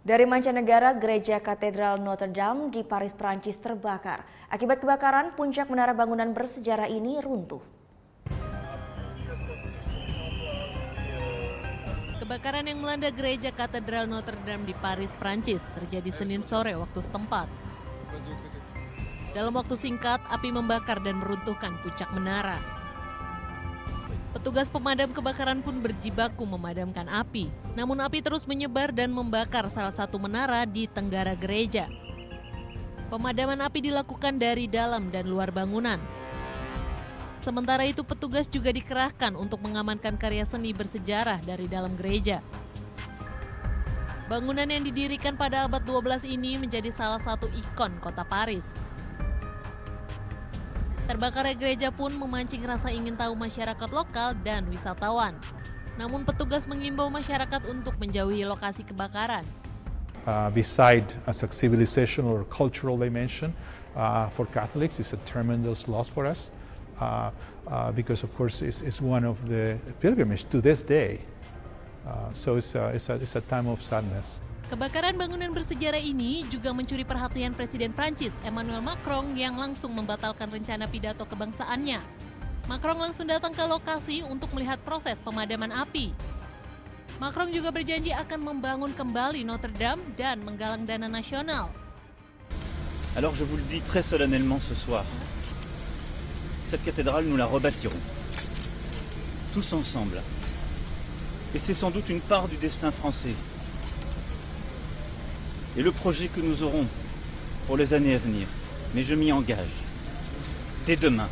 Dari mancanegara, gereja Katedral Notre Dame di Paris, Prancis terbakar. Akibat kebakaran, puncak menara bangunan bersejarah ini runtuh. Kebakaran yang melanda gereja Katedral Notre Dame di Paris, Prancis terjadi Senin sore waktu setempat. Dalam waktu singkat, api membakar dan meruntuhkan puncak menara. Petugas pemadam kebakaran pun berjibaku memadamkan api. Namun api terus menyebar dan membakar salah satu menara di tenggara gereja. Pemadaman api dilakukan dari dalam dan luar bangunan. Sementara itu petugas juga dikerahkan untuk mengamankan karya seni bersejarah dari dalam gereja. Bangunan yang didirikan pada abad 12 ini menjadi salah satu ikon kota Paris. Terbakarnya gereja pun memancing rasa ingin tahu masyarakat lokal dan wisatawan. Namun petugas mengimbau masyarakat untuk menjauhi lokasi kebakaran. Beside as a civilization or cultural dimension, for Catholics, it's a tremendous loss for us because, of course, it's one of the pilgrimage to this day. So it's a time of sadness. Kebakaran bangunan bersejarah ini juga mencuri perhatian Presiden Prancis Emmanuel Macron yang langsung membatalkan rencana pidato kebangsaannya. Macron langsung datang ke lokasi untuk melihat proses pemadaman api. Macron juga berjanji akan membangun kembali Notre Dame dan menggalang dana nasional. Alors je vous le dis très solennellement ce soir, cette cathédrale nous la rebâtirons, tous ensemble. Et c'est sans doute une part du destin français. Et le projet que nous aurons pour les années à venir. Mais je m'y engage. Dès demain,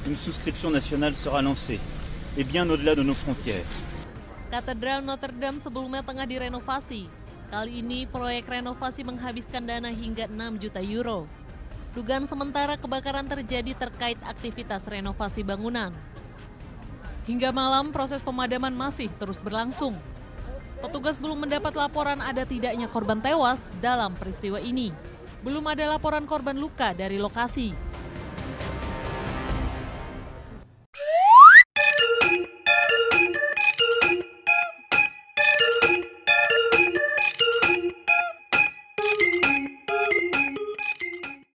une souscription nationale sera lancée, et bien au-delà de nos frontières. Katedral Notre Dame sebelumnya tengah direnovasi. Kali ini proyek renovasi menghabiskan dana hingga 6 juta euro. Dugaan sementara kebakaran terjadi terkait aktivitas renovasi bangunan. Hingga malam proses pemadaman masih terus berlangsung. Petugas belum mendapat laporan ada tidaknya korban tewas dalam peristiwa ini. Belum ada laporan korban luka dari lokasi.